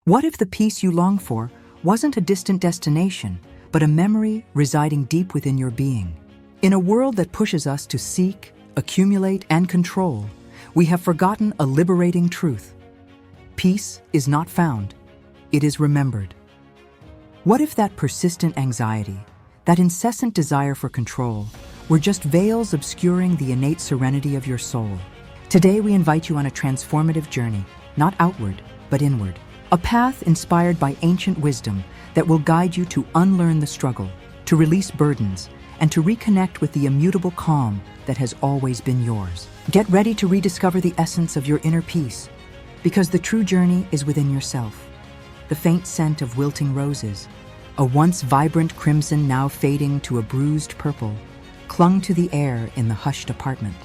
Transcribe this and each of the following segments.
What if the peace you long for wasn't a distant destination, but a memory residing deep within your being? In a world that pushes us to seek, accumulate, and control, we have forgotten a liberating truth. Peace is not found, it is remembered. What if that persistent anxiety, that incessant desire for control, were just veils obscuring the innate serenity of your soul? Today we invite you on a transformative journey, not outward, but inward. A path inspired by ancient wisdom that will guide you to unlearn the struggle, to release burdens, and to reconnect with the immutable calm that has always been yours. Get ready to rediscover the essence of your inner peace, because the true journey is within yourself. The faint scent of wilting roses, a once vibrant crimson now fading to a bruised purple, clung to the air in the hushed apartment.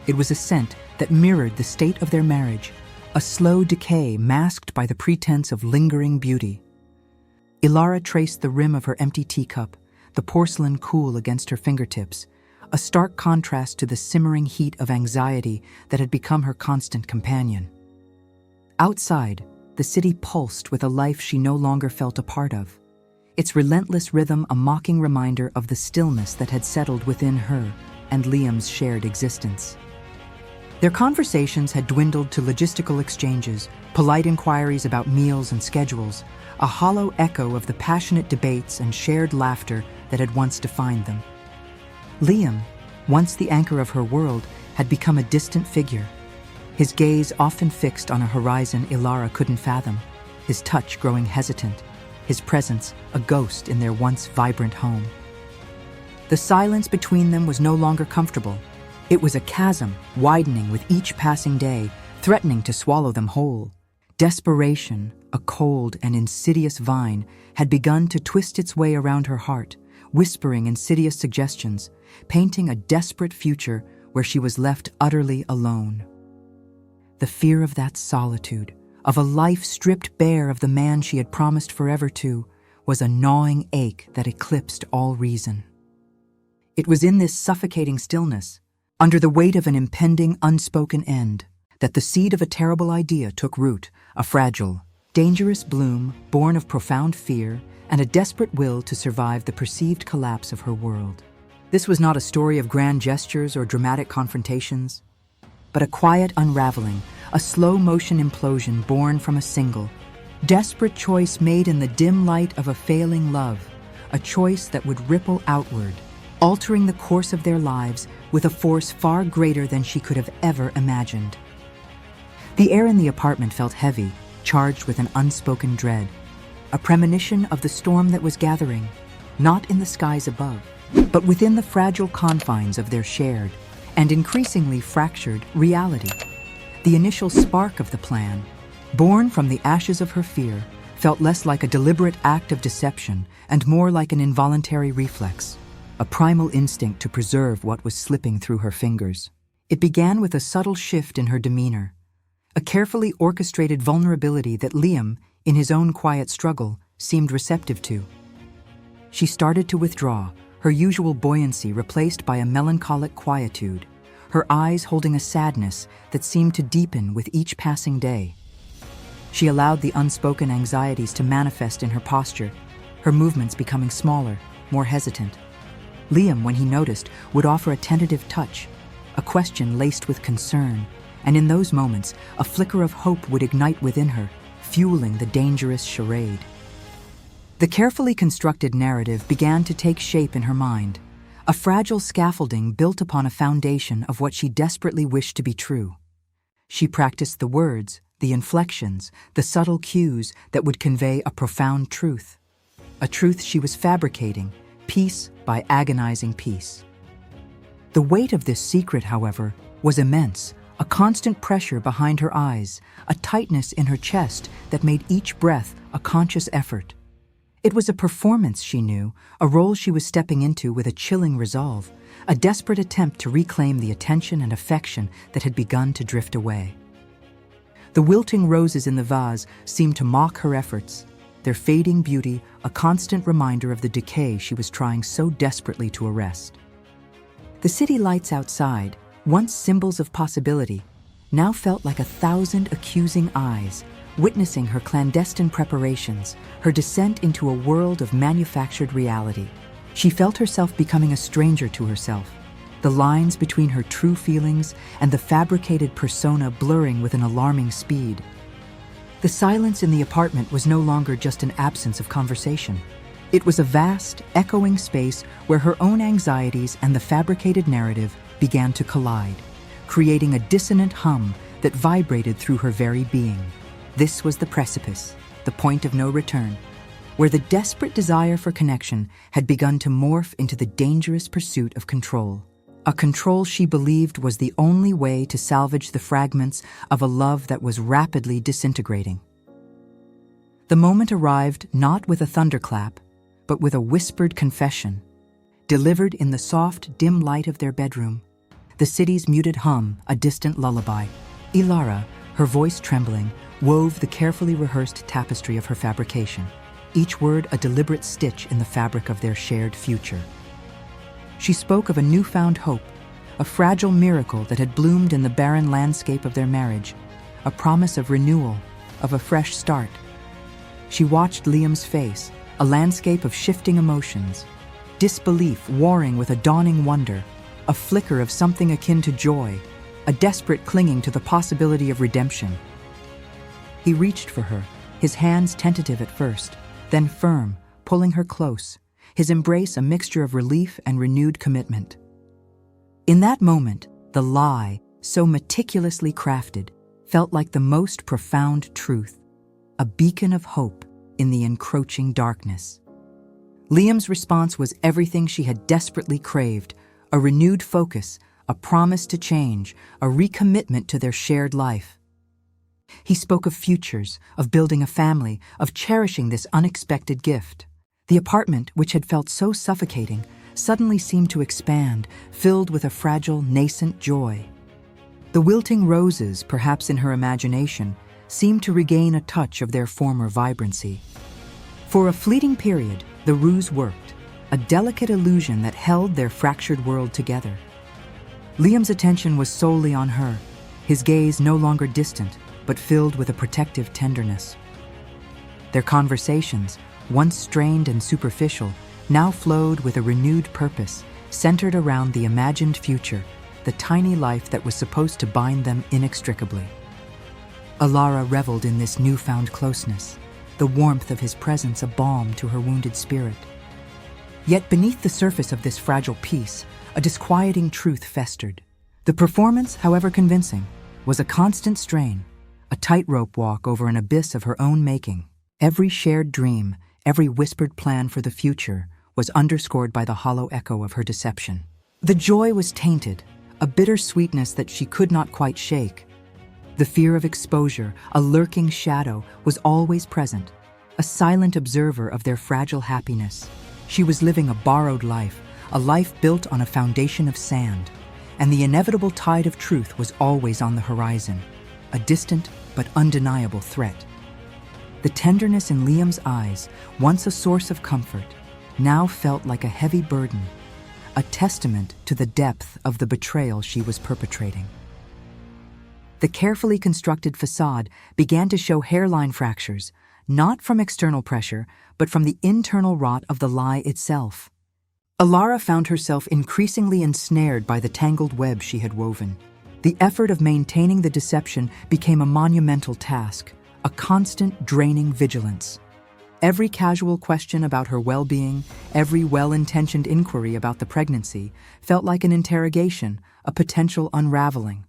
It was a scent that mirrored the state of their marriage, a slow decay masked by the pretense of lingering beauty. Ilara traced the rim of her empty teacup, the porcelain cool against her fingertips, a stark contrast to the simmering heat of anxiety that had become her constant companion. Outside, the city pulsed with a life she no longer felt a part of, its relentless rhythm a mocking reminder of the stillness that had settled within her and Liam's shared existence. Their conversations had dwindled to logistical exchanges, polite inquiries about meals and schedules, a hollow echo of the passionate debates and shared laughter that had once defined them. Liam, once the anchor of her world, had become a distant figure, his gaze often fixed on a horizon Ilara couldn't fathom, his touch growing hesitant, his presence a ghost in their once vibrant home. The silence between them was no longer comfortable. It was a chasm, widening with each passing day, threatening to swallow them whole. Desperation, a cold and insidious vine, had begun to twist its way around her heart, whispering insidious suggestions, painting a desperate future where she was left utterly alone. The fear of that solitude, of a life stripped bare of the man she had promised forever to, was a gnawing ache that eclipsed all reason. It was in this suffocating stillness, under the weight of an impending, unspoken end, that the seed of a terrible idea took root, a fragile, dangerous bloom born of profound fear and a desperate will to survive the perceived collapse of her world. This was not a story of grand gestures or dramatic confrontations, but a quiet unraveling, a slow-motion implosion born from a single, desperate choice made in the dim light of a failing love, a choice that would ripple outward, altering the course of their lives with a force far greater than she could have ever imagined. The air in the apartment felt heavy, charged with an unspoken dread, a premonition of the storm that was gathering, not in the skies above, but within the fragile confines of their shared and increasingly fractured reality. The initial spark of the plan, born from the ashes of her fear, felt less like a deliberate act of deception and more like an involuntary reflex, a primal instinct to preserve what was slipping through her fingers. It began with a subtle shift in her demeanor, a carefully orchestrated vulnerability that Liam, in his own quiet struggle, seemed receptive to. She started to withdraw, her usual buoyancy replaced by a melancholic quietude, her eyes holding a sadness that seemed to deepen with each passing day. She allowed the unspoken anxieties to manifest in her posture, her movements becoming smaller, more hesitant. Liam, when he noticed, would offer a tentative touch, a question laced with concern, and in those moments, a flicker of hope would ignite within her, fueling the dangerous charade. The carefully constructed narrative began to take shape in her mind, a fragile scaffolding built upon a foundation of what she desperately wished to be true. She practiced the words, the inflections, the subtle cues that would convey a profound truth, a truth she was fabricating, piece by agonizing piece. The weight of this secret, however, was immense, a constant pressure behind her eyes, a tightness in her chest that made each breath a conscious effort. It was a performance, she knew, a role she was stepping into with a chilling resolve, a desperate attempt to reclaim the attention and affection that had begun to drift away. The wilting roses in the vase seemed to mock her efforts, their fading beauty a constant reminder of the decay she was trying so desperately to arrest. The city lights outside, once symbols of possibility, now felt like 1,000 accusing eyes, witnessing her clandestine preparations, her descent into a world of manufactured reality. She felt herself becoming a stranger to herself, the lines between her true feelings and the fabricated persona blurring with an alarming speed. The silence in the apartment was no longer just an absence of conversation. It was a vast, echoing space where her own anxieties and the fabricated narrative began to collide, creating a dissonant hum that vibrated through her very being. This was the precipice, the point of no return, where the desperate desire for connection had begun to morph into the dangerous pursuit of control. A control she believed was the only way to salvage the fragments of a love that was rapidly disintegrating. The moment arrived not with a thunderclap, but with a whispered confession, delivered in the soft, dim light of their bedroom, the city's muted hum, a distant lullaby. Ilara, her voice trembling, wove the carefully rehearsed tapestry of her fabrication, each word a deliberate stitch in the fabric of their shared future. She spoke of a newfound hope, a fragile miracle that had bloomed in the barren landscape of their marriage, a promise of renewal, of a fresh start. She watched Liam's face, a landscape of shifting emotions, disbelief warring with a dawning wonder, a flicker of something akin to joy, a desperate clinging to the possibility of redemption. He reached for her, his hands tentative at first, then firm, pulling her close, his embrace a mixture of relief and renewed commitment. In that moment, the lie, so meticulously crafted, felt like the most profound truth, a beacon of hope in the encroaching darkness. Liam's response was everything she had desperately craved, a renewed focus, a promise to change, a recommitment to their shared life. He spoke of futures, of building a family, of cherishing this unexpected gift. The apartment, which had felt so suffocating, suddenly seemed to expand, filled with a fragile, nascent joy. The wilting roses, perhaps in her imagination, seemed to regain a touch of their former vibrancy. For a fleeting period, the ruse worked, a delicate illusion that held their fractured world together. Liam's attention was solely on her, his gaze no longer distant, but filled with a protective tenderness. Their conversations, once strained and superficial, now flowed with a renewed purpose, centered around the imagined future, the tiny life that was supposed to bind them inextricably. Ilara reveled in this newfound closeness, the warmth of his presence a balm to her wounded spirit. Yet beneath the surface of this fragile peace, a disquieting truth festered. The performance, however convincing, was a constant strain, a tightrope walk over an abyss of her own making. Every shared dream, every whispered plan for the future, was underscored by the hollow echo of her deception. The joy was tainted, a bitter sweetness that she could not quite shake. The fear of exposure, a lurking shadow, was always present, a silent observer of their fragile happiness. She was living a borrowed life, a life built on a foundation of sand, and the inevitable tide of truth was always on the horizon, a distant but undeniable threat. The tenderness in Liam's eyes, once a source of comfort, now felt like a heavy burden, a testament to the depth of the betrayal she was perpetrating. The carefully constructed facade began to show hairline fractures, not from external pressure, but from the internal rot of the lie itself. Ilara found herself increasingly ensnared by the tangled web she had woven. The effort of maintaining the deception became a monumental task, a constant, draining vigilance. Every casual question about her well-being, every well-intentioned inquiry about the pregnancy, felt like an interrogation, a potential unraveling.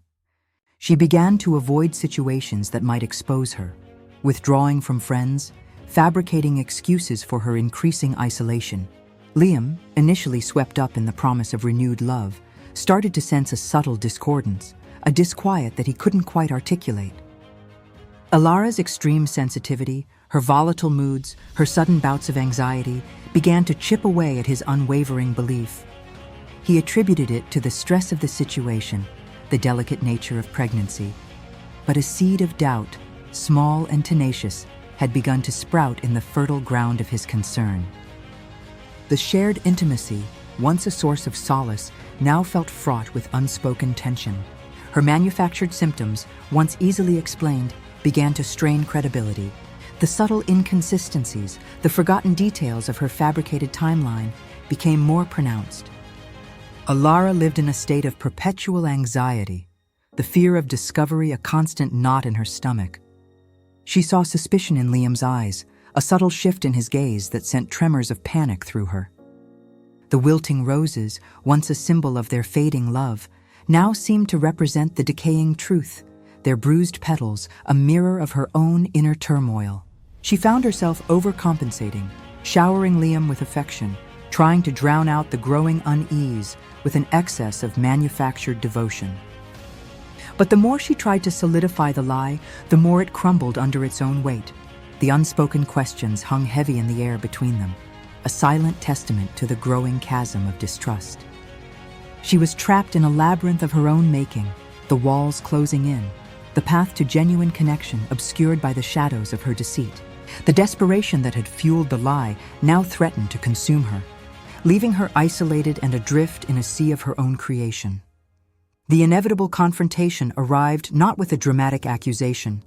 She began to avoid situations that might expose her, withdrawing from friends, fabricating excuses for her increasing isolation. Liam, initially swept up in the promise of renewed love, started to sense a subtle discordance, a disquiet that he couldn't quite articulate. Ilara's extreme sensitivity, her volatile moods, her sudden bouts of anxiety, began to chip away at his unwavering belief. He attributed it to the stress of the situation, the delicate nature of pregnancy. But a seed of doubt, small and tenacious, had begun to sprout in the fertile ground of his concern. The shared intimacy, once a source of solace, now felt fraught with unspoken tension. Her manufactured symptoms, once easily explained, began to strain credibility. The subtle inconsistencies, the forgotten details of her fabricated timeline became more pronounced. Alara lived in a state of perpetual anxiety, the fear of discovery a constant knot in her stomach. She saw suspicion in Liam's eyes, a subtle shift in his gaze that sent tremors of panic through her. The wilting roses, once a symbol of their fading love, now seemed to represent the decaying truth, their bruised petals a mirror of her own inner turmoil. She found herself overcompensating, showering Liam with affection, trying to drown out the growing unease with an excess of manufactured devotion. But the more she tried to solidify the lie, the more it crumbled under its own weight. The unspoken questions hung heavy in the air between them, a silent testament to the growing chasm of distrust. She was trapped in a labyrinth of her own making, the walls closing in, the path to genuine connection obscured by the shadows of her deceit. The desperation that had fueled the lie now threatened to consume her, leaving her isolated and adrift in a sea of her own creation. The inevitable confrontation arrived not with a dramatic accusation,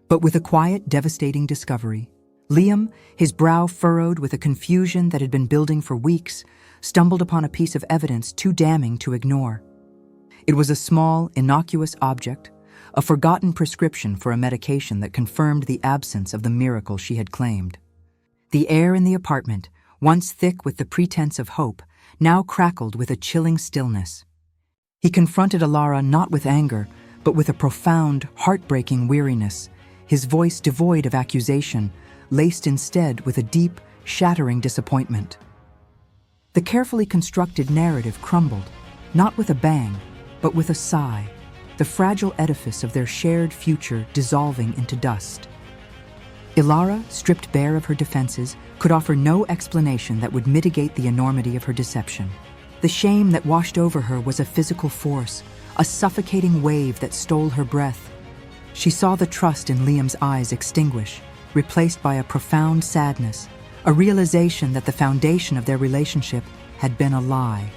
but with a quiet, devastating discovery. Liam, his brow furrowed with a confusion that had been building for weeks, stumbled upon a piece of evidence too damning to ignore. It was a small, innocuous object, a forgotten prescription for a medication that confirmed the absence of the miracle she had claimed. The air in the apartment, once thick with the pretense of hope, now crackled with a chilling stillness. He confronted Alara not with anger, but with a profound, heartbreaking weariness, his voice devoid of accusation, laced instead with a deep, shattering disappointment. The carefully constructed narrative crumbled, not with a bang, but with a sigh, the fragile edifice of their shared future dissolving into dust. Alara, stripped bare of her defenses, could offer no explanation that would mitigate the enormity of her deception. The shame that washed over her was a physical force, a suffocating wave that stole her breath. She saw the trust in Liam's eyes extinguish, replaced by a profound sadness, a realization that the foundation of their relationship had been a lie.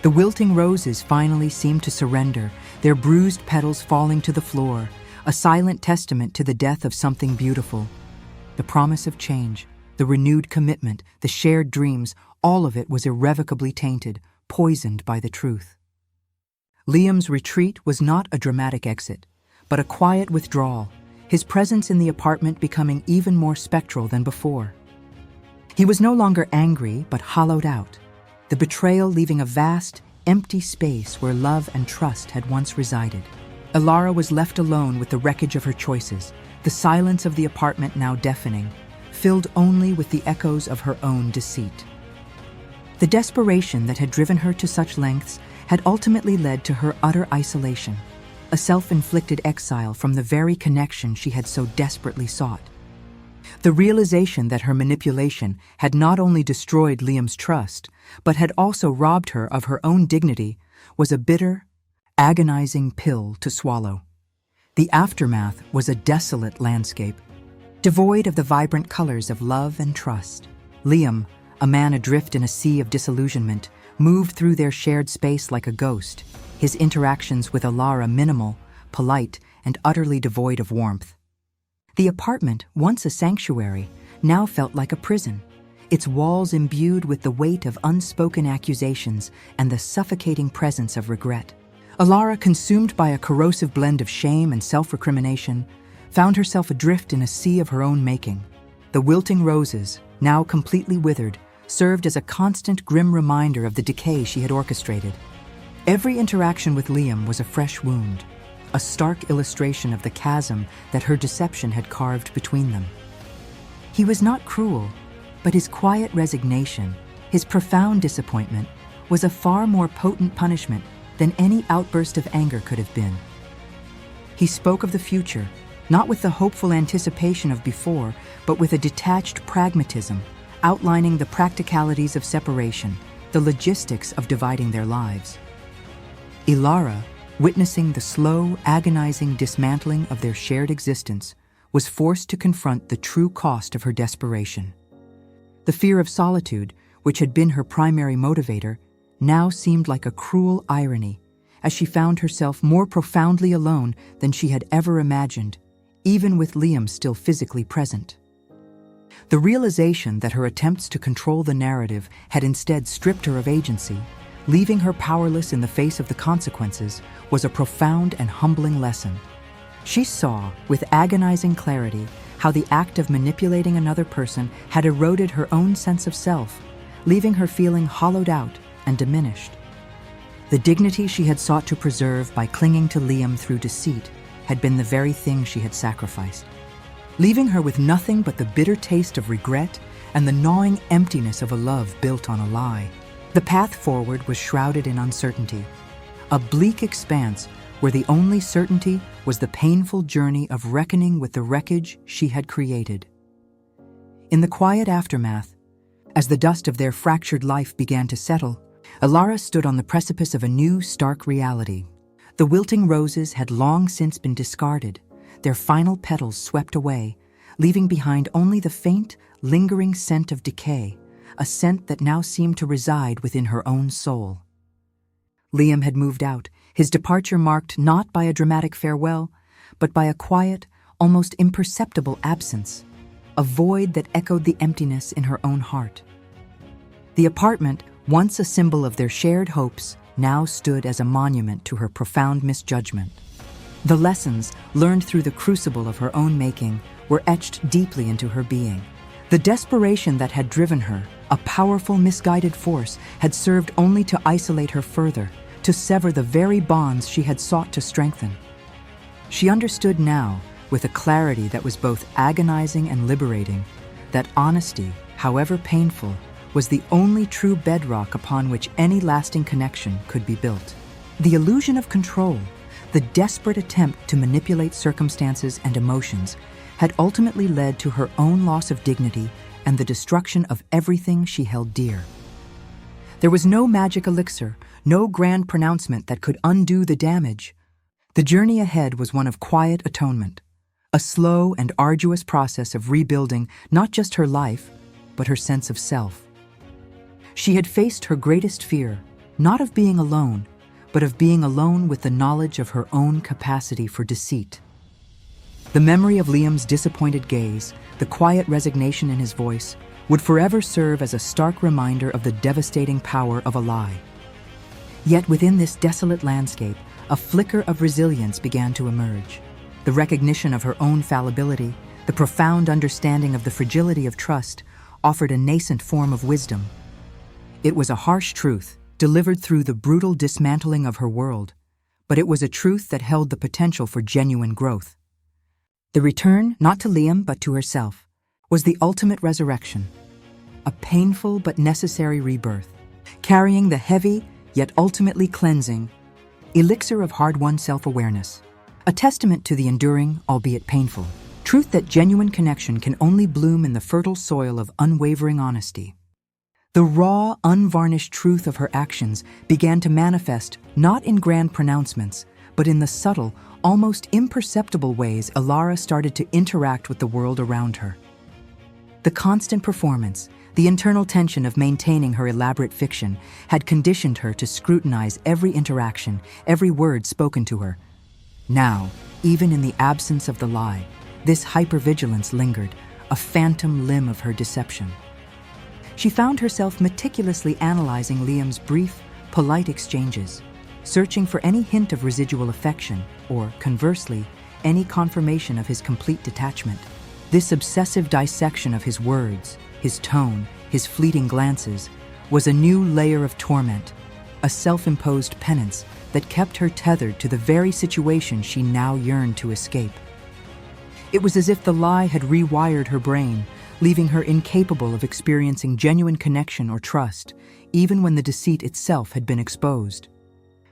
The wilting roses finally seemed to surrender, their bruised petals falling to the floor, a silent testament to the death of something beautiful. The promise of change, the renewed commitment, the shared dreams, all of it was irrevocably tainted, poisoned by the truth. Liam's retreat was not a dramatic exit, but a quiet withdrawal, his presence in the apartment becoming even more spectral than before. He was no longer angry, but hollowed out, the betrayal leaving a vast, empty space where love and trust had once resided. Alara was left alone with the wreckage of her choices, the silence of the apartment now deafening, filled only with the echoes of her own deceit. The desperation that had driven her to such lengths had ultimately led to her utter isolation, a self-inflicted exile from the very connection she had so desperately sought. The realization that her manipulation had not only destroyed Liam's trust, but had also robbed her of her own dignity, was a bitter, agonizing pill to swallow. The aftermath was a desolate landscape, devoid of the vibrant colors of love and trust. Liam, a man adrift in a sea of disillusionment, moved through their shared space like a ghost, his interactions with Alara minimal, polite, and utterly devoid of warmth. The apartment, once a sanctuary, now felt like a prison, its walls imbued with the weight of unspoken accusations and the suffocating presence of regret. Alara, consumed by a corrosive blend of shame and self-recrimination, found herself adrift in a sea of her own making. The wilting roses, now completely withered, served as a constant grim reminder of the decay she had orchestrated. Every interaction with Liam was a fresh wound, a stark illustration of the chasm that her deception had carved between them. He was not cruel, but his quiet resignation, his profound disappointment, was a far more potent punishment than any outburst of anger could have been. He spoke of the future, not with the hopeful anticipation of before, but with a detached pragmatism, outlining the practicalities of separation, the logistics of dividing their lives. Alara, witnessing the slow, agonizing dismantling of their shared existence, was forced to confront the true cost of her desperation. The fear of solitude, which had been her primary motivator, now seemed like a cruel irony, as she found herself more profoundly alone than she had ever imagined, even with Liam still physically present. The realization that her attempts to control the narrative had instead stripped her of agency, leaving her powerless in the face of the consequences, was a profound and humbling lesson. She saw, with agonizing clarity, how the act of manipulating another person had eroded her own sense of self, leaving her feeling hollowed out and diminished. The dignity she had sought to preserve by clinging to Liam through deceit had been the very thing she had sacrificed, leaving her with nothing but the bitter taste of regret and the gnawing emptiness of a love built on a lie. The path forward was shrouded in uncertainty, a bleak expanse where the only certainty was the painful journey of reckoning with the wreckage she had created. In the quiet aftermath, as the dust of their fractured life began to settle, Alara stood on the precipice of a new, stark reality. The wilting roses had long since been discarded, their final petals swept away, leaving behind only the faint, lingering scent of decay, a scent that now seemed to reside within her own soul. Liam had moved out, his departure marked not by a dramatic farewell, but by a quiet, almost imperceptible absence, a void that echoed the emptiness in her own heart. The apartment, once a symbol of their shared hopes, now stood as a monument to her profound misjudgment. The lessons, learned through the crucible of her own making, were etched deeply into her being. The desperation that had driven her, a powerful, misguided force, had served only to isolate her further, to sever the very bonds she had sought to strengthen. She understood now, with a clarity that was both agonizing and liberating, that honesty, however painful, was the only true bedrock upon which any lasting connection could be built. The illusion of control, the desperate attempt to manipulate circumstances and emotions, had ultimately led to her own loss of dignity and the destruction of everything she held dear. There was no magic elixir, no grand pronouncement that could undo the damage. The journey ahead was one of quiet atonement, a slow and arduous process of rebuilding not just her life, but her sense of self. She had faced her greatest fear, not of being alone, but of being alone with the knowledge of her own capacity for deceit. The memory of Liam's disappointed gaze, the quiet resignation in his voice, would forever serve as a stark reminder of the devastating power of a lie. Yet within this desolate landscape, a flicker of resilience began to emerge. The recognition of her own fallibility, the profound understanding of the fragility of trust, offered a nascent form of wisdom. It was a harsh truth, delivered through the brutal dismantling of her world, but it was a truth that held the potential for genuine growth. The return, not to Liam but to herself, was the ultimate resurrection, a painful but necessary rebirth, carrying the heavy, yet ultimately cleansing, elixir of hard-won self-awareness, a testament to the enduring, albeit painful, truth that genuine connection can only bloom in the fertile soil of unwavering honesty. The raw, unvarnished truth of her actions began to manifest not in grand pronouncements, but in the subtle, almost imperceptible ways Alara started to interact with the world around her. The constant performance, the internal tension of maintaining her elaborate fiction, had conditioned her to scrutinize every interaction, every word spoken to her. Now, even in the absence of the lie, this hypervigilance lingered, a phantom limb of her deception. She found herself meticulously analyzing Liam's brief, polite exchanges, searching for any hint of residual affection, or, conversely, any confirmation of his complete detachment. This obsessive dissection of his words, his tone, his fleeting glances, was a new layer of torment, a self-imposed penance that kept her tethered to the very situation she now yearned to escape. It was as if the lie had rewired her brain, leaving her incapable of experiencing genuine connection or trust, even when the deceit itself had been exposed.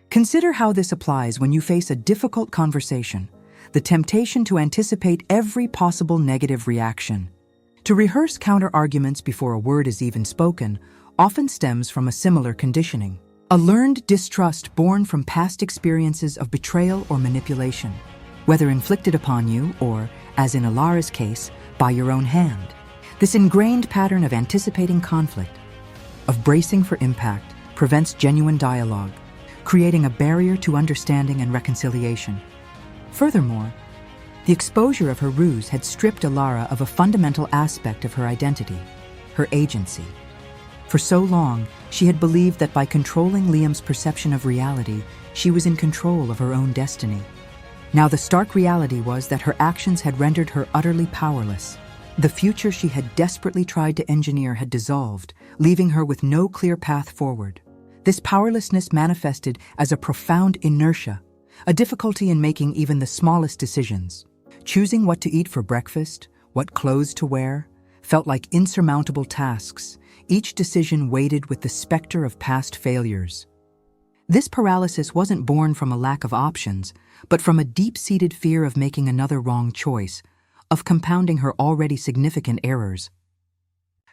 Consider how this applies when you face a difficult conversation, the temptation to anticipate every possible negative reaction. To rehearse counter-arguments before a word is even spoken often stems from a similar conditioning, a learned distrust born from past experiences of betrayal or manipulation, whether inflicted upon you or, as in Alara's case, by your own hand. This ingrained pattern of anticipating conflict, of bracing for impact, prevents genuine dialogue, creating a barrier to understanding and reconciliation. Furthermore, The exposure of her ruse had stripped Alara of a fundamental aspect of her identity, her agency. For so long, she had believed that by controlling Liam's perception of reality, she was in control of her own destiny. Now the stark reality was that her actions had rendered her utterly powerless. The future she had desperately tried to engineer had dissolved, leaving her with no clear path forward. This powerlessness manifested as a profound inertia, a difficulty in making even the smallest decisions. Choosing what to eat for breakfast, what clothes to wear, felt like insurmountable tasks, each decision weighted with the specter of past failures. This paralysis wasn't born from a lack of options, but from a deep-seated fear of making another wrong choice, of compounding her already significant errors.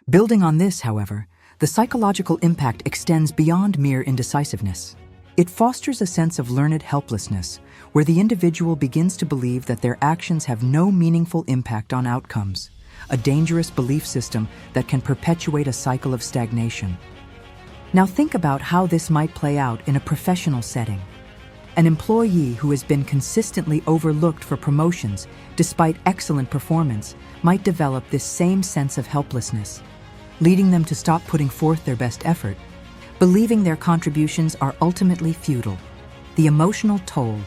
Building on this, however, the psychological impact extends beyond mere indecisiveness. It fosters a sense of learned helplessness, where the individual begins to believe that their actions have no meaningful impact on outcomes, a dangerous belief system that can perpetuate a cycle of stagnation. Now think about how this might play out in a professional setting. An employee who has been consistently overlooked for promotions despite excellent performance might develop this same sense of helplessness, leading them to stop putting forth their best effort, believing their contributions are ultimately futile. The emotional toll,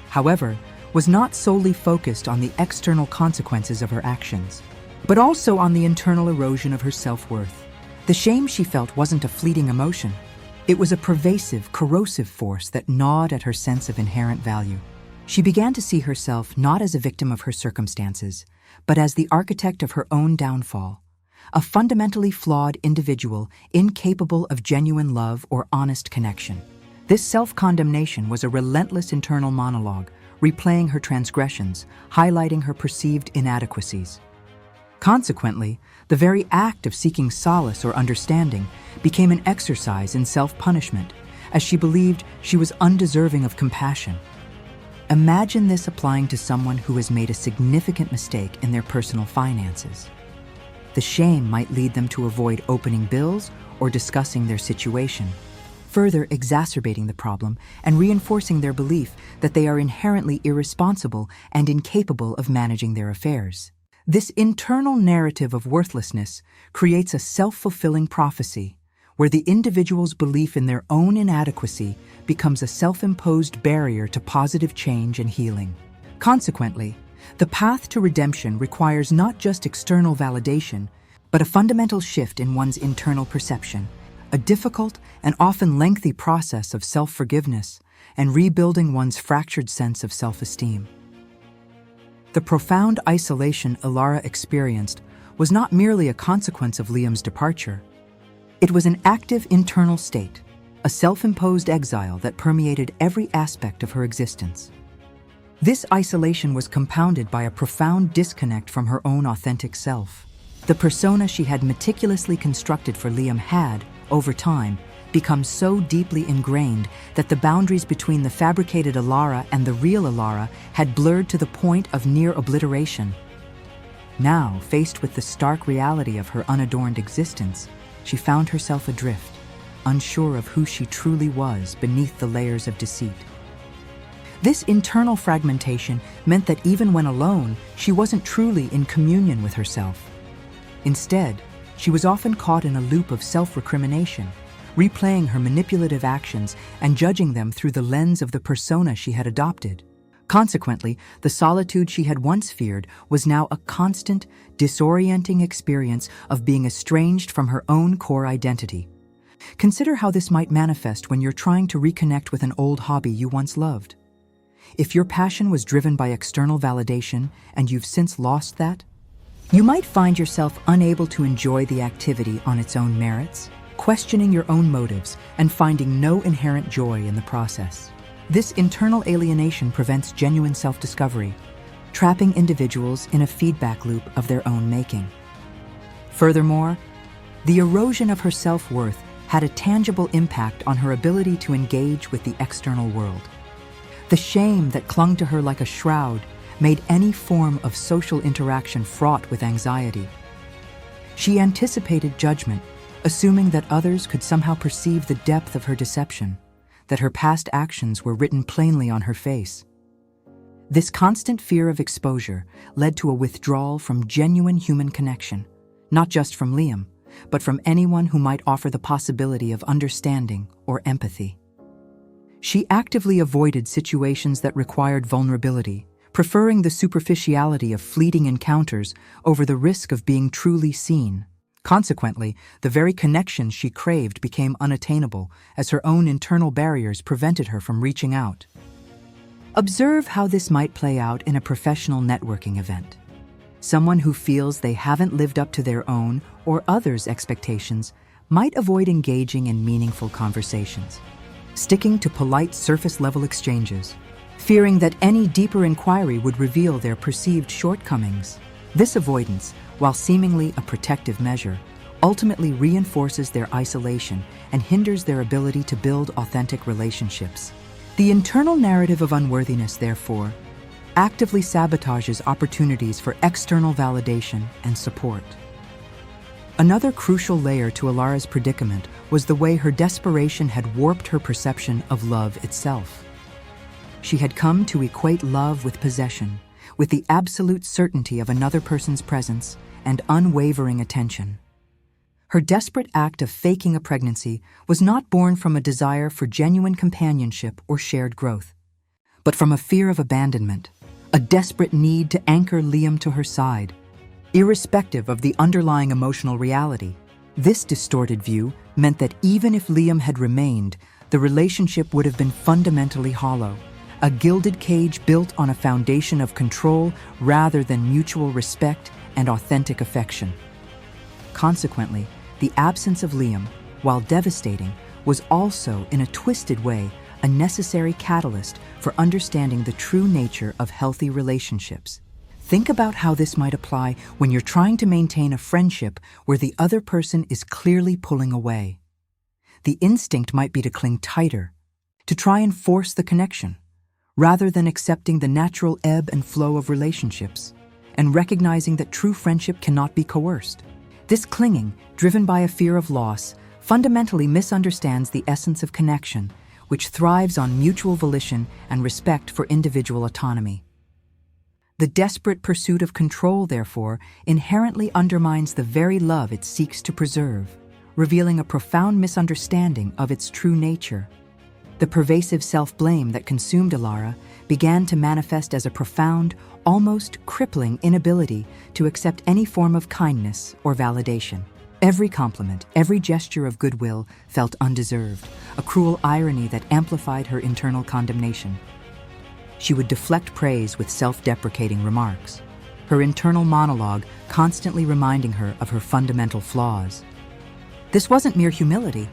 however, was not solely focused on the external consequences of her actions, but also on the internal erosion of her self-worth. The shame she felt wasn't a fleeting emotion. It was a pervasive, corrosive force that gnawed at her sense of inherent value. She began to see herself not as a victim of her circumstances, but as the architect of her own downfall, a fundamentally flawed individual incapable of genuine love or honest connection. This self-condemnation was a relentless internal monologue, replaying her transgressions, highlighting her perceived inadequacies. Consequently, the very act of seeking solace or understanding became an exercise in self-punishment, as she believed she was undeserving of compassion. Imagine this applying to someone who has made a significant mistake in their personal finances. The shame might lead them to avoid opening bills or discussing their situation, further exacerbating the problem and reinforcing their belief that they are inherently irresponsible and incapable of managing their affairs. This internal narrative of worthlessness creates a self-fulfilling prophecy, where the individual's belief in their own inadequacy becomes a self-imposed barrier to positive change and healing. Consequently, the path to redemption requires not just external validation, but a fundamental shift in one's internal perception, a difficult and often lengthy process of self-forgiveness and rebuilding one's fractured sense of self-esteem. The profound isolation Alara experienced was not merely a consequence of Liam's departure. It was an active internal state, a self-imposed exile that permeated every aspect of her existence. This isolation was compounded by a profound disconnect from her own authentic self. The persona she had meticulously constructed for Liam had, over time, become so deeply ingrained that the boundaries between the fabricated Alara and the real Alara had blurred to the point of near obliteration. Now, faced with the stark reality of her unadorned existence, she found herself adrift, unsure of who she truly was beneath the layers of deceit. This internal fragmentation meant that even when alone, she wasn't truly in communion with herself. Instead, she was often caught in a loop of self-recrimination, replaying her manipulative actions and judging them through the lens of the persona she had adopted. Consequently, the solitude she had once feared was now a constant, disorienting experience of being estranged from her own core identity. Consider how this might manifest when you're trying to reconnect with an old hobby you once loved. If your passion was driven by external validation and you've since lost that, you might find yourself unable to enjoy the activity on its own merits, questioning your own motives and finding no inherent joy in the process. This internal alienation prevents genuine self-discovery, trapping individuals in a feedback loop of their own making. Furthermore, the erosion of her self-worth had a tangible impact on her ability to engage with the external world. The shame that clung to her like a shroud made any form of social interaction fraught with anxiety. She anticipated judgment, assuming that others could somehow perceive the depth of her deception, that her past actions were written plainly on her face. This constant fear of exposure led to a withdrawal from genuine human connection, not just from Liam, but from anyone who might offer the possibility of understanding or empathy. She actively avoided situations that required vulnerability, preferring the superficiality of fleeting encounters over the risk of being truly seen. Consequently, the very connections she craved became unattainable as her own internal barriers prevented her from reaching out. Observe how this might play out in a professional networking event. Someone who feels they haven't lived up to their own or others' expectations might avoid engaging in meaningful conversations, sticking to polite surface-level exchanges, fearing that any deeper inquiry would reveal their perceived shortcomings. This avoidance, while seemingly a protective measure, ultimately reinforces their isolation and hinders their ability to build authentic relationships. The internal narrative of unworthiness, therefore, actively sabotages opportunities for external validation and support. Another crucial layer to Alara's predicament was the way her desperation had warped her perception of love itself. She had come to equate love with possession, with the absolute certainty of another person's presence and unwavering attention. Her desperate act of faking a pregnancy was not born from a desire for genuine companionship or shared growth, but from a fear of abandonment, a desperate need to anchor Liam to her side, irrespective of the underlying emotional reality. This distorted view meant that even if Liam had remained, the relationship would have been fundamentally hollow, a gilded cage built on a foundation of control rather than mutual respect and authentic affection. Consequently, the absence of Liam, while devastating, was also, in a twisted way, a necessary catalyst for understanding the true nature of healthy relationships. Think about how this might apply when you're trying to maintain a friendship where the other person is clearly pulling away. The instinct might be to cling tighter, to try and force the connection, rather than accepting the natural ebb and flow of relationships, and recognizing that true friendship cannot be coerced. This clinging, driven by a fear of loss, fundamentally misunderstands the essence of connection, which thrives on mutual volition and respect for individual autonomy. The desperate pursuit of control, therefore, inherently undermines the very love it seeks to preserve, revealing a profound misunderstanding of its true nature. The pervasive self-blame that consumed Alara began to manifest as a profound, almost crippling inability to accept any form of kindness or validation. Every compliment, every gesture of goodwill felt undeserved, a cruel irony that amplified her internal condemnation. She would deflect praise with self-deprecating remarks, her internal monologue constantly reminding her of her fundamental flaws. This wasn't mere humility.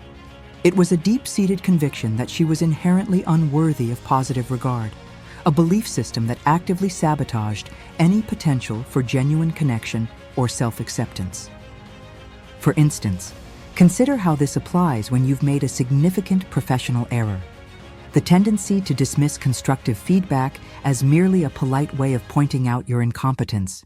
It was a deep-seated conviction that she was inherently unworthy of positive regard, a belief system that actively sabotaged any potential for genuine connection or self-acceptance. For instance, consider how this applies when you've made a significant professional error. The tendency to dismiss constructive feedback as merely a polite way of pointing out your incompetence,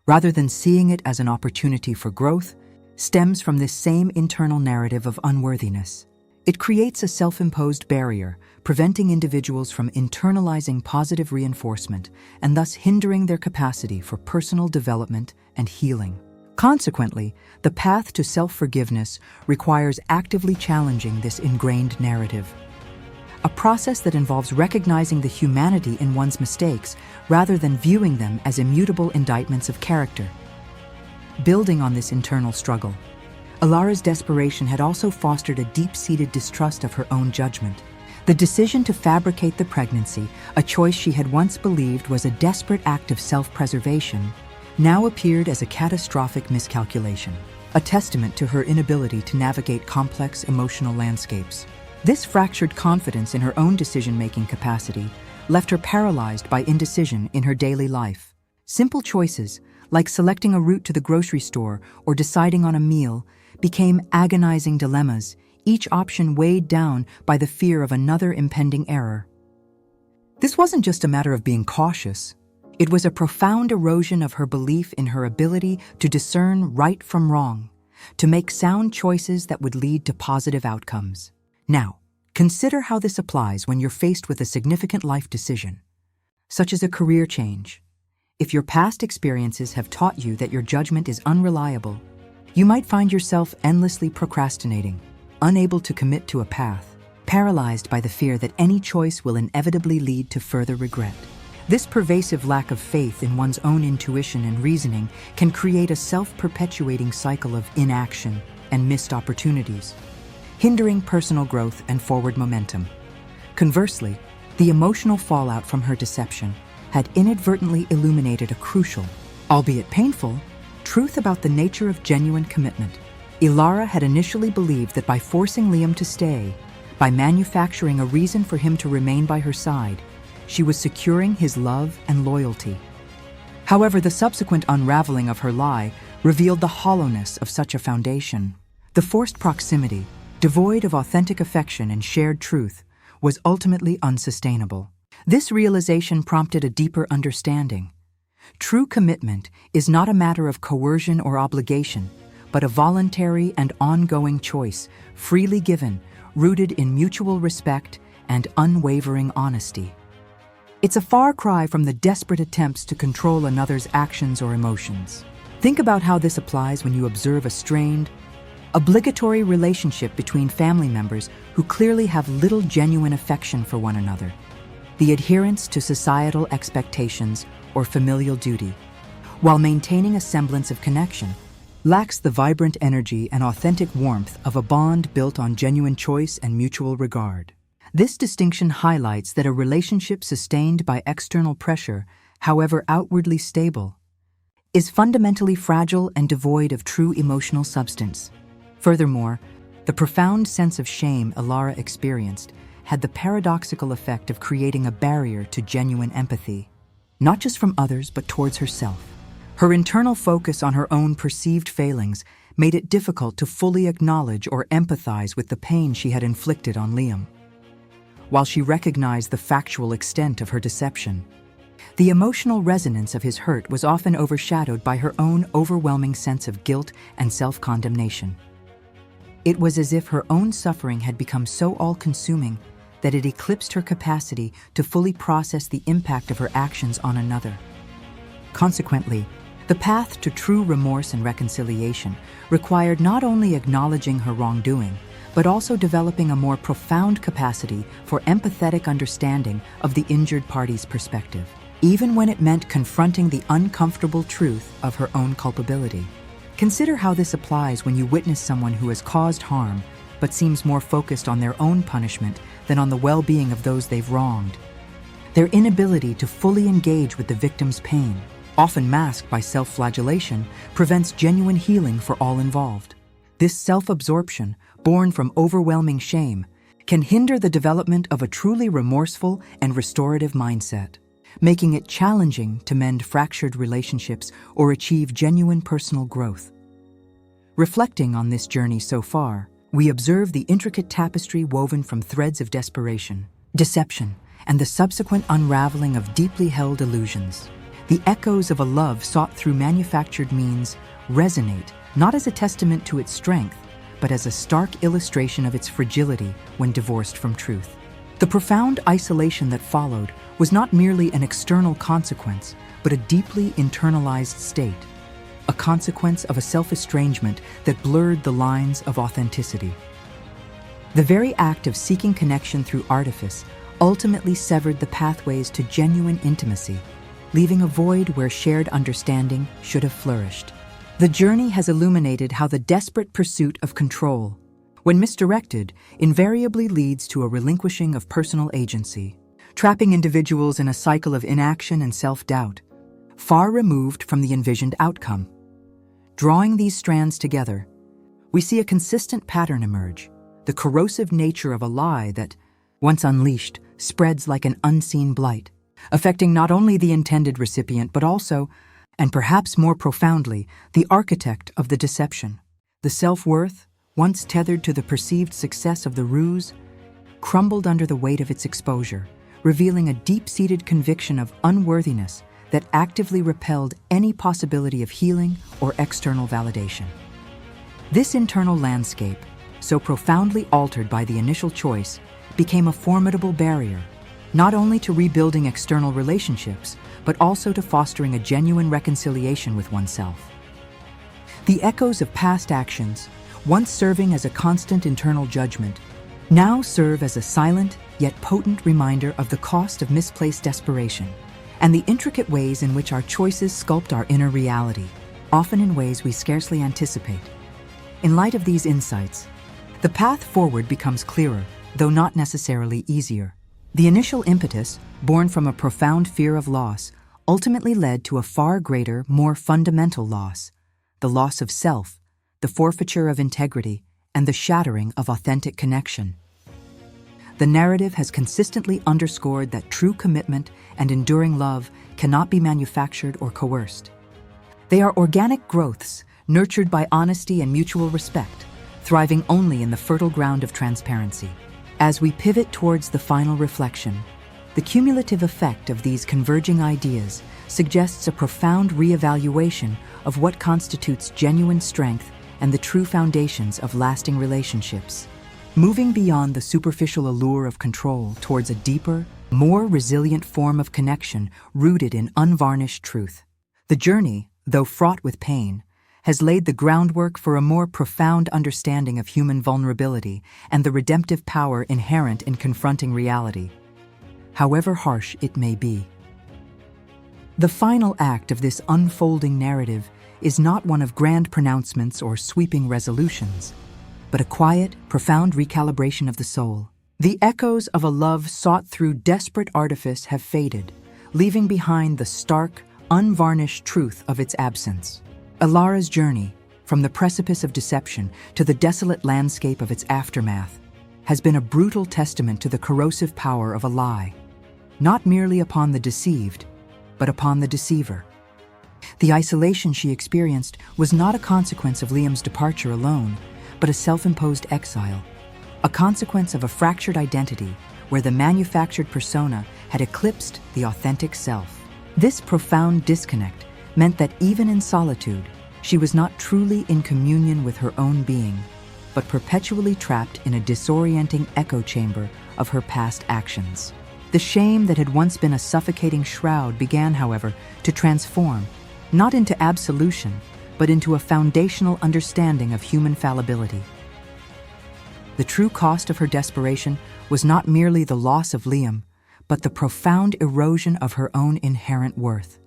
rather than seeing it as an opportunity for growth, stems from this same internal narrative of unworthiness. It creates a self-imposed barrier, preventing individuals from internalizing positive reinforcement and thus hindering their capacity for personal development and healing. Consequently, the path to self-forgiveness requires actively challenging this ingrained narrative, a process that involves recognizing the humanity in one's mistakes rather than viewing them as immutable indictments of character. Building on this internal struggle, Alara's desperation had also fostered a deep-seated distrust of her own judgment. The decision to fabricate the pregnancy, a choice she had once believed was a desperate act of self-preservation, now appeared as a catastrophic miscalculation, a testament to her inability to navigate complex emotional landscapes. This fractured confidence in her own decision-making capacity left her paralyzed by indecision in her daily life. Simple choices, like selecting a route to the grocery store or deciding on a meal, became agonizing dilemmas, each option weighed down by the fear of another impending error. This wasn't just a matter of being cautious. It was a profound erosion of her belief in her ability to discern right from wrong, to make sound choices that would lead to positive outcomes. Now, consider how this applies when you're faced with a significant life decision. such as a career change. If your past experiences have taught you that your judgment is unreliable, you might find yourself endlessly procrastinating, unable to commit to a path, paralyzed by the fear that any choice will inevitably lead to further regret. This pervasive lack of faith in one's own intuition and reasoning can create a self-perpetuating cycle of inaction and missed opportunities, hindering personal growth and forward momentum. Conversely, the emotional fallout from her deception had inadvertently illuminated a crucial, albeit painful, truth about the nature of genuine commitment. Ilara had initially believed that by forcing Liam to stay, by manufacturing a reason for him to remain by her side, she was securing his love and loyalty. However, the subsequent unraveling of her lie revealed the hollowness of such a foundation. The forced proximity, devoid of authentic affection and shared truth, was ultimately unsustainable. This realization prompted a deeper understanding. True commitment is not a matter of coercion or obligation, but a voluntary and ongoing choice, freely given, rooted in mutual respect and unwavering honesty. It's a far cry from the desperate attempts to control another's actions or emotions. Think about how this applies when you observe a strained, obligatory relationship between family members who clearly have little genuine affection for one another. The adherence to societal expectations or familial duty, while maintaining a semblance of connection, lacks the vibrant energy and authentic warmth of a bond built on genuine choice and mutual regard. This distinction highlights that a relationship sustained by external pressure, however outwardly stable, is fundamentally fragile and devoid of true emotional substance. Furthermore, the profound sense of shame Ilara experienced had the paradoxical effect of creating a barrier to genuine empathy, not just from others but towards herself. Her internal focus on her own perceived failings made it difficult to fully acknowledge or empathize with the pain she had inflicted on Liam. While she recognized the factual extent of her deception, the emotional resonance of his hurt was often overshadowed by her own overwhelming sense of guilt and self-condemnation. It was as if her own suffering had become so all-consuming that it eclipsed her capacity to fully process the impact of her actions on another. Consequently, the path to true remorse and reconciliation required not only acknowledging her wrongdoing, but also developing a more profound capacity for empathetic understanding of the injured party's perspective, even when it meant confronting the uncomfortable truth of her own culpability. Consider how this applies when you witness someone who has caused harm but seems more focused on their own punishment than on the well-being of those they've wronged. Their inability to fully engage with the victim's pain, often masked by self-flagellation, prevents genuine healing for all involved. This self-absorption, born from overwhelming shame, can hinder the development of a truly remorseful and restorative mindset, making it challenging to mend fractured relationships or achieve genuine personal growth. Reflecting on this journey so far, we observe the intricate tapestry woven from threads of desperation, deception, and the subsequent unraveling of deeply held illusions. The echoes of a love sought through manufactured means resonate not as a testament to its strength, but as a stark illustration of its fragility when divorced from truth. The profound isolation that followed was not merely an external consequence, but a deeply internalized state, a consequence of a self-estrangement that blurred the lines of authenticity. The very act of seeking connection through artifice ultimately severed the pathways to genuine intimacy, leaving a void where shared understanding should have flourished. The journey has illuminated how the desperate pursuit of control, when misdirected, invariably leads to a relinquishing of personal agency, trapping individuals in a cycle of inaction and self-doubt, far removed from the envisioned outcome. Drawing these strands together, we see a consistent pattern emerge, the corrosive nature of a lie that, once unleashed, spreads like an unseen blight, affecting not only the intended recipient but also, and perhaps more profoundly, the architect of the deception. The self-worth, once tethered to the perceived success of the ruse, crumbled under the weight of its exposure, revealing a deep-seated conviction of unworthiness that actively repelled any possibility of healing or external validation. This internal landscape, so profoundly altered by the initial choice, became a formidable barrier, not only to rebuilding external relationships, but also to fostering a genuine reconciliation with oneself. The echoes of past actions, once serving as a constant internal judgment, now serve as a silent yet potent reminder of the cost of misplaced desperation and the intricate ways in which our choices sculpt our inner reality, often in ways we scarcely anticipate. In light of these insights, the path forward becomes clearer, though not necessarily easier. The initial impetus, born from a profound fear of loss, ultimately led to a far greater, more fundamental loss: the loss of self, the forfeiture of integrity, and the shattering of authentic connection. The narrative has consistently underscored that true commitment and enduring love cannot be manufactured or coerced. They are organic growths, nurtured by honesty and mutual respect, thriving only in the fertile ground of transparency. As we pivot towards the final reflection, the cumulative effect of these converging ideas suggests a profound reevaluation of what constitutes genuine strength and the true foundations of lasting relationships. Moving beyond the superficial allure of control towards a deeper, more resilient form of connection rooted in unvarnished truth. The journey, though fraught with pain, has laid the groundwork for a more profound understanding of human vulnerability and the redemptive power inherent in confronting reality, however harsh it may be. The final act of this unfolding narrative is not one of grand pronouncements or sweeping resolutions, but a quiet, profound recalibration of the soul. The echoes of a love sought through desperate artifice have faded, leaving behind the stark, unvarnished truth of its absence. Ilara's journey, from the precipice of deception to the desolate landscape of its aftermath, has been a brutal testament to the corrosive power of a lie, not merely upon the deceived, but upon the deceiver. The isolation she experienced was not a consequence of Liam's departure alone, but a self-imposed exile, a consequence of a fractured identity where the manufactured persona had eclipsed the authentic self. This profound disconnect meant that even in solitude, she was not truly in communion with her own being, but perpetually trapped in a disorienting echo chamber of her past actions. The shame that had once been a suffocating shroud began, however, to transform, not into absolution, but into a foundational understanding of human fallibility. The true cost of her desperation was not merely the loss of Liam, but the profound erosion of her own inherent worth.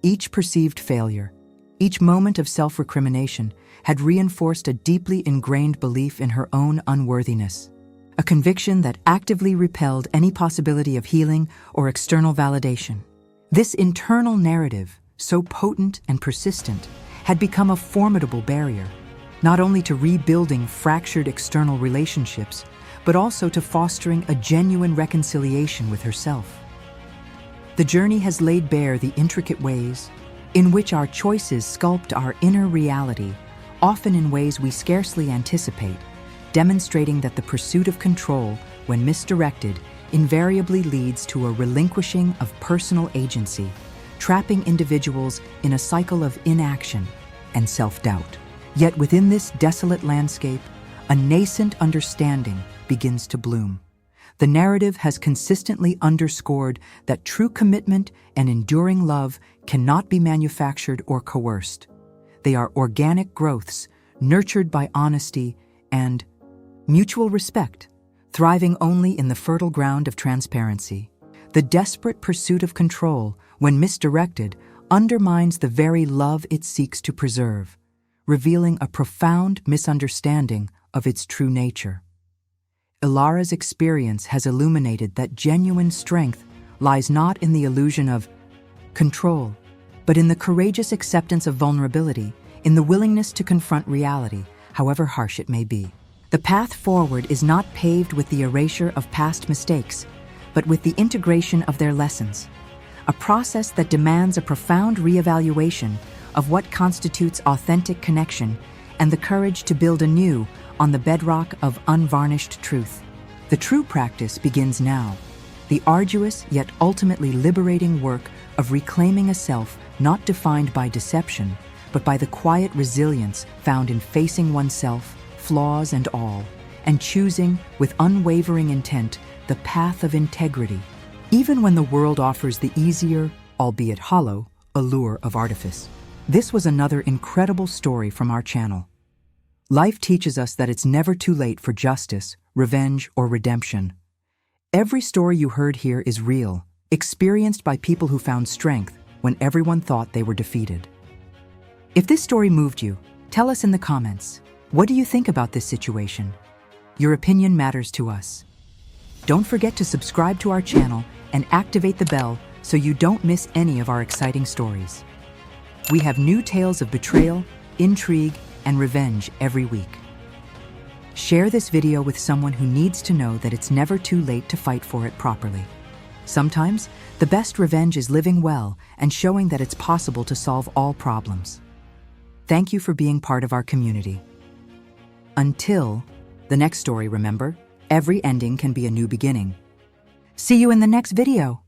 Each perceived failure, each moment of self-recrimination had reinforced a deeply ingrained belief in her own unworthiness, a conviction that actively repelled any possibility of healing or external validation. This internal narrative, so potent and persistent, had become a formidable barrier, not only to rebuilding fractured external relationships, but also to fostering a genuine reconciliation with herself. The journey has laid bare the intricate ways in which our choices sculpt our inner reality, often in ways we scarcely anticipate, demonstrating that the pursuit of control, when misdirected, invariably leads to a relinquishing of personal agency, trapping individuals in a cycle of inaction and self-doubt. Yet within this desolate landscape, a nascent understanding begins to bloom. The narrative has consistently underscored that true commitment and enduring love cannot be manufactured or coerced. They are organic growths, nurtured by honesty and mutual respect, thriving only in the fertile ground of transparency. The desperate pursuit of control, when misdirected, undermines the very love it seeks to preserve, revealing a profound misunderstanding of its true nature. Ilara's experience has illuminated that genuine strength lies not in the illusion of control, but in the courageous acceptance of vulnerability, in the willingness to confront reality, however harsh it may be. The path forward is not paved with the erasure of past mistakes, but with the integration of their lessons, a process that demands a profound reevaluation of what constitutes authentic connection and the courage to build anew on the bedrock of unvarnished truth. The true practice begins now, the arduous yet ultimately liberating work of reclaiming a self not defined by deception, but by the quiet resilience found in facing oneself, flaws and all, and choosing with unwavering intent the path of integrity, even when the world offers the easier, albeit hollow, allure of artifice. This was another incredible story from our channel. Life teaches us that it's never too late for justice, revenge, or redemption. Every story you heard here is real, experienced by people who found strength when everyone thought they were defeated. If this story moved you, tell us in the comments. What do you think about this situation? Your opinion matters to us. Don't forget to subscribe to our channel and activate the bell so you don't miss any of our exciting stories. We have new tales of betrayal, intrigue, and revenge every week. Share this video with someone who needs to know that it's never too late to fight for it properly. Sometimes, the best revenge is living well and showing that it's possible to solve all problems. Thank you for being part of our community. Until the next story, remember, every ending can be a new beginning. See you in the next video.